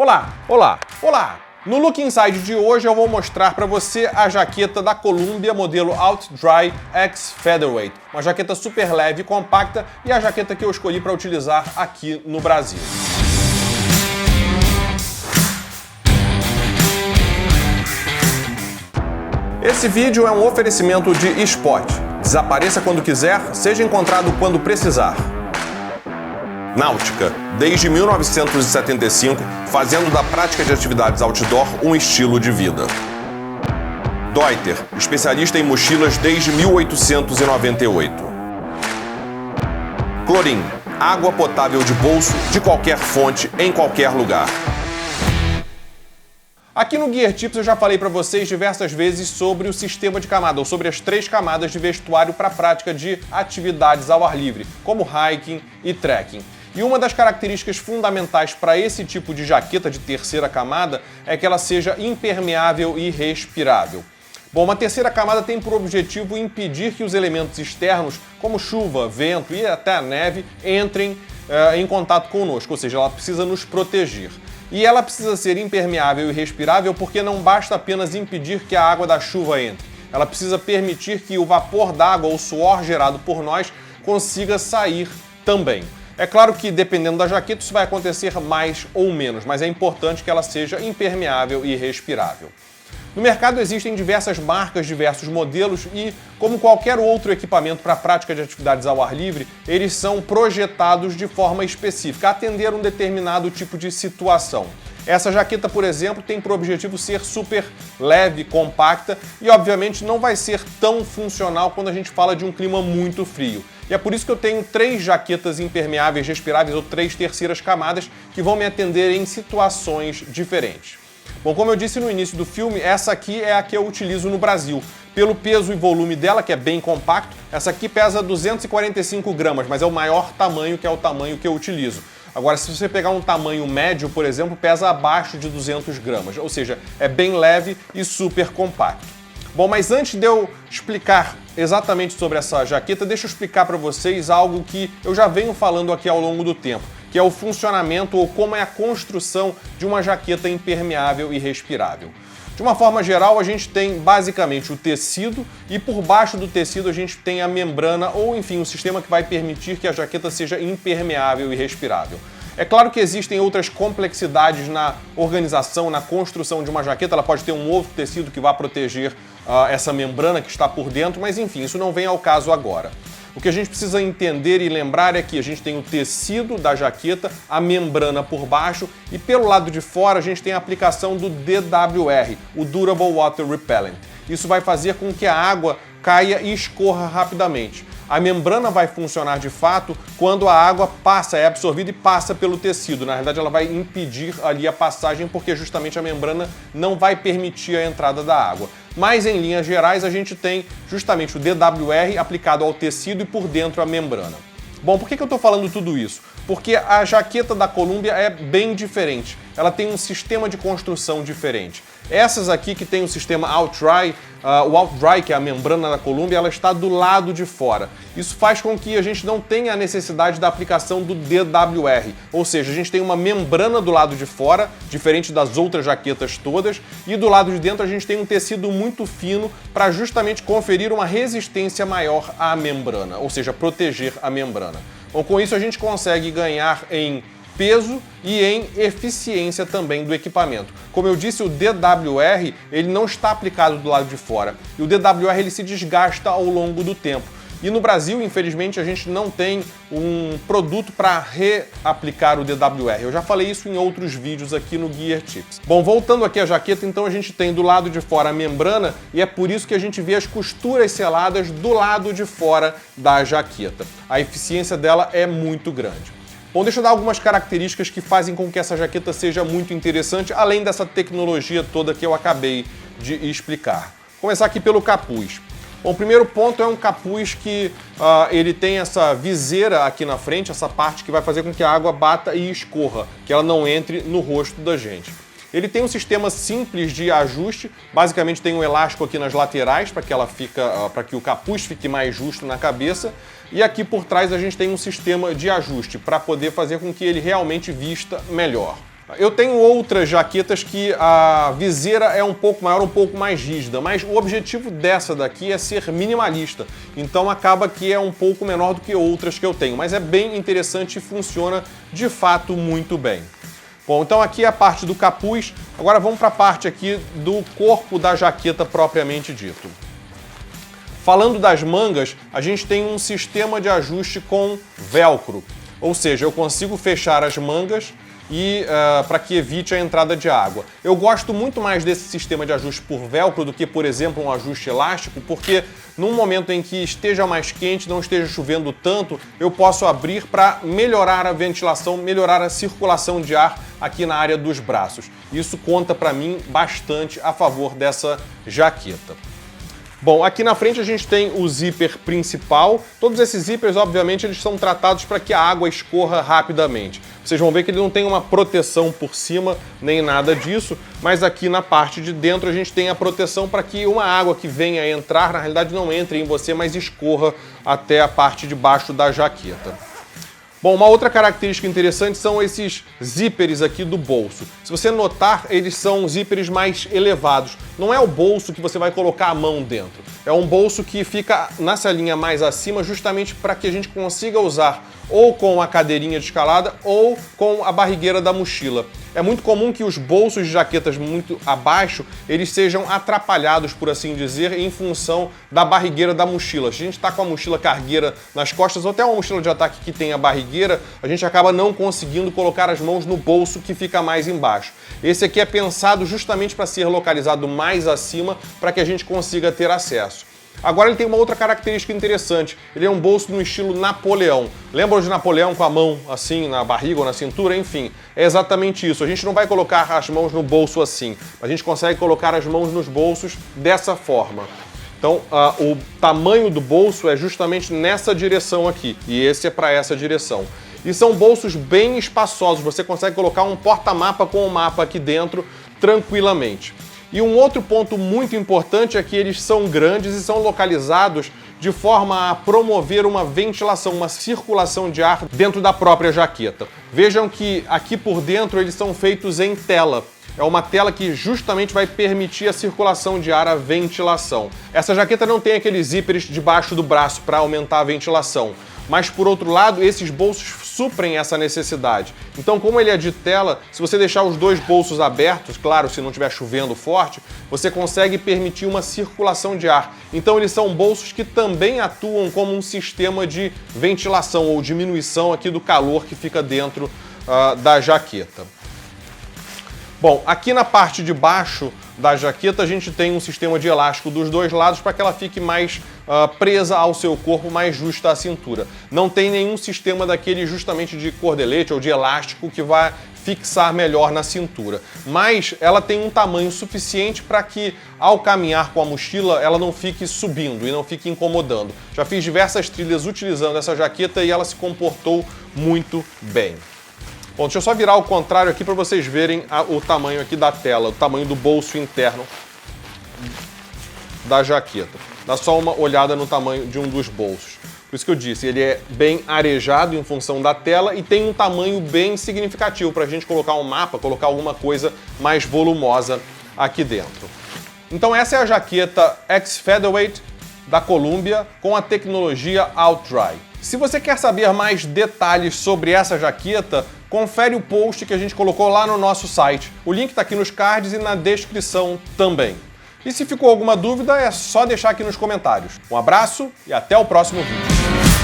Olá! No Look Inside de hoje eu vou mostrar para você a jaqueta da Columbia modelo OutDry X Featherweight, uma jaqueta super leve e compacta e a jaqueta que eu escolhi para utilizar aqui no Brasil. Esse vídeo é um oferecimento de Spot. Desapareça quando quiser, seja encontrado quando precisar. Náutica, desde 1975, fazendo da prática de atividades outdoor um estilo de vida. Deuter, especialista em mochilas desde 1898. Clorin, água potável de bolso, de qualquer fonte, em qualquer lugar. Aqui no Gear Tips eu já falei para vocês diversas vezes sobre o sistema de camada, ou sobre as 3 camadas de vestuário para a prática de atividades ao ar livre, como hiking e trekking. E uma das características fundamentais para esse tipo de jaqueta de terceira camada é que ela seja impermeável e respirável. Bom, uma terceira camada tem por objetivo impedir que os elementos externos, como chuva, vento e até a neve, entrem em contato conosco, ou seja, ela precisa nos proteger. E ela precisa ser impermeável e respirável porque não basta apenas impedir que a água da chuva entre. Ela precisa permitir que o vapor d'água ou suor gerado por nós consiga sair também. É claro que, dependendo da jaqueta, isso vai acontecer mais ou menos, mas é importante que ela seja impermeável e respirável. No mercado existem diversas marcas, diversos modelos e, como qualquer outro equipamento para a prática de atividades ao ar livre, eles são projetados de forma específica, a atender um determinado tipo de situação. Essa jaqueta, por exemplo, tem por objetivo ser super leve, compacta e, obviamente, não vai ser tão funcional quando a gente fala de um clima muito frio. E é por isso que eu tenho 3 jaquetas impermeáveis, respiráveis ou 3 terceiras camadas que vão me atender em situações diferentes. Bom, como eu disse no início do filme, essa aqui é a que eu utilizo no Brasil. Pelo peso e volume dela, que é bem compacto, essa aqui pesa 245 gramas, mas é o maior tamanho, que é o tamanho que eu utilizo. Agora, se você pegar um tamanho médio, por exemplo, pesa abaixo de 200 gramas, ou seja, é bem leve e super compacto. Bom, mas antes de eu explicar exatamente sobre essa jaqueta, deixa eu explicar para vocês algo que eu já venho falando aqui ao longo do tempo, que é o funcionamento ou como é a construção de uma jaqueta impermeável e respirável. De uma forma geral, a gente tem basicamente o tecido e por baixo do tecido a gente tem a membrana ou, enfim, o sistema que vai permitir que a jaqueta seja impermeável e respirável. É claro que existem outras complexidades na organização, na construção de uma jaqueta. Ela pode ter um outro tecido que vai proteger essa membrana que está por dentro, mas enfim, isso não vem ao caso agora. O que a gente precisa entender e lembrar é que a gente tem o tecido da jaqueta, a membrana por baixo e pelo lado de fora a gente tem a aplicação do DWR, o Durable Water Repellent. Isso vai fazer com que a água caia e escorra rapidamente. A membrana vai funcionar de fato quando a água é absorvida e passa pelo tecido. Na verdade, ela vai impedir ali a passagem porque justamente a membrana não vai permitir a entrada da água. Mas em linhas gerais a gente tem justamente o DWR aplicado ao tecido e por dentro a membrana. Bom, por que eu estou falando tudo isso? Porque a jaqueta da Columbia é bem diferente. Ela tem um sistema de construção diferente. Essas aqui que tem o sistema OutDry, o OutDry, que é a membrana da Columbia, ela está do lado de fora. Isso faz com que a gente não tenha a necessidade da aplicação do DWR, ou seja, a gente tem uma membrana do lado de fora, diferente das outras jaquetas todas, e do lado de dentro a gente tem um tecido muito fino para justamente conferir uma resistência maior à membrana, ou seja, proteger a membrana. Bom, com isso a gente consegue ganhar em peso e em eficiência também do equipamento. Como eu disse, o DWR ele não está aplicado do lado de fora e o DWR ele se desgasta ao longo do tempo. E no Brasil, infelizmente, a gente não tem um produto para reaplicar o DWR. Eu já falei isso em outros vídeos aqui no Gear Tips. Bom, voltando aqui à jaqueta, então a gente tem do lado de fora a membrana e é por isso que a gente vê as costuras seladas do lado de fora da jaqueta. A eficiência dela é muito grande. Bom, deixa eu dar algumas características que fazem com que essa jaqueta seja muito interessante, além dessa tecnologia toda que eu acabei de explicar. Vou começar aqui pelo capuz. Bom, o primeiro ponto é um capuz que ele tem essa viseira aqui na frente, essa parte que vai fazer com que a água bata e escorra, que ela não entre no rosto da gente. Ele tem um sistema simples de ajuste, basicamente tem um elástico aqui nas laterais para que o capuz fique mais justo na cabeça, e aqui por trás a gente tem um sistema de ajuste para poder fazer com que ele realmente vista melhor. Eu tenho outras jaquetas que a viseira é um pouco maior, um pouco mais rígida, mas o objetivo dessa daqui é ser minimalista, então acaba que é um pouco menor do que outras que eu tenho, mas é bem interessante e funciona de fato muito bem. Bom, então aqui é a parte do capuz, agora vamos para a parte aqui do corpo da jaqueta propriamente dito. Falando das mangas, a gente tem um sistema de ajuste com velcro, ou seja, eu consigo fechar as mangas e para que evite a entrada de água. Eu gosto muito mais desse sistema de ajuste por velcro do que, por exemplo, um ajuste elástico, porque num momento em que esteja mais quente, não esteja chovendo tanto, eu posso abrir para melhorar a ventilação, melhorar a circulação de ar aqui na área dos braços. Isso conta para mim bastante a favor dessa jaqueta. Bom, aqui na frente a gente tem o zíper principal. Todos esses zíperes, obviamente, eles são tratados para que a água escorra rapidamente. Vocês vão ver que ele não tem uma proteção por cima, nem nada disso, mas aqui na parte de dentro a gente tem a proteção para que uma água que venha a entrar, na realidade não entre em você, mas escorra até a parte de baixo da jaqueta. Bom, uma outra característica interessante são esses zíperes aqui do bolso. Se você notar, eles são zíperes mais elevados. Não é o bolso que você vai colocar a mão dentro. É um bolso que fica nessa linha mais acima justamente para que a gente consiga usar ou com a cadeirinha de escalada ou com a barrigueira da mochila. É muito comum que os bolsos de jaquetas muito abaixo, eles sejam atrapalhados, por assim dizer, em função da barrigueira da mochila. Se a gente está com a mochila cargueira nas costas ou até uma mochila de ataque que tem a barrigueira, a gente acaba não conseguindo colocar as mãos no bolso que fica mais embaixo. Esse aqui é pensado justamente para ser localizado mais acima para que a gente consiga ter acesso. Agora ele tem uma outra característica interessante, ele é um bolso no estilo Napoleão. Lembram de Napoleão com a mão assim na barriga ou na cintura? Enfim, é exatamente isso. A gente não vai colocar as mãos no bolso assim, a gente consegue colocar as mãos nos bolsos dessa forma. Então o tamanho do bolso é justamente nessa direção aqui, e esse é para essa direção. E são bolsos bem espaçosos, você consegue colocar um porta-mapa com o mapa aqui dentro tranquilamente. E um outro ponto muito importante é que eles são grandes e são localizados de forma a promover uma ventilação, uma circulação de ar dentro da própria jaqueta. Vejam que aqui por dentro eles são feitos em tela. É uma tela que justamente vai permitir a circulação de ar, a ventilação. Essa jaqueta não tem aqueles zíperes debaixo do braço para aumentar a ventilação. Mas, por outro lado, esses bolsos suprem essa necessidade. Então, como ele é de tela, se você deixar os dois bolsos abertos, claro, se não estiver chovendo forte, você consegue permitir uma circulação de ar. Então, eles são bolsos que também atuam como um sistema de ventilação ou diminuição aqui do calor que fica dentro da jaqueta. Bom, aqui na parte de baixo da jaqueta a gente tem um sistema de elástico dos dois lados para que ela fique mais presa ao seu corpo, mais justa à cintura. Não tem nenhum sistema daquele justamente de cordelete ou de elástico que vai fixar melhor na cintura. Mas ela tem um tamanho suficiente para que ao caminhar com a mochila ela não fique subindo e não fique incomodando. Já fiz diversas trilhas utilizando essa jaqueta e ela se comportou muito bem. Bom, deixa eu só virar ao contrário aqui para vocês verem o tamanho aqui da tela, o tamanho do bolso interno da jaqueta. Dá só uma olhada no tamanho de um dos bolsos. Por isso que eu disse, ele é bem arejado em função da tela e tem um tamanho bem significativo para a gente colocar um mapa, colocar alguma coisa mais volumosa aqui dentro. Então essa é a jaqueta X-Featherweight da Columbia com a tecnologia OutDry. Se você quer saber mais detalhes sobre essa jaqueta, confere o post que a gente colocou lá no nosso site. O link está aqui nos cards e na descrição também. E se ficou alguma dúvida, é só deixar aqui nos comentários. Um abraço e até o próximo vídeo.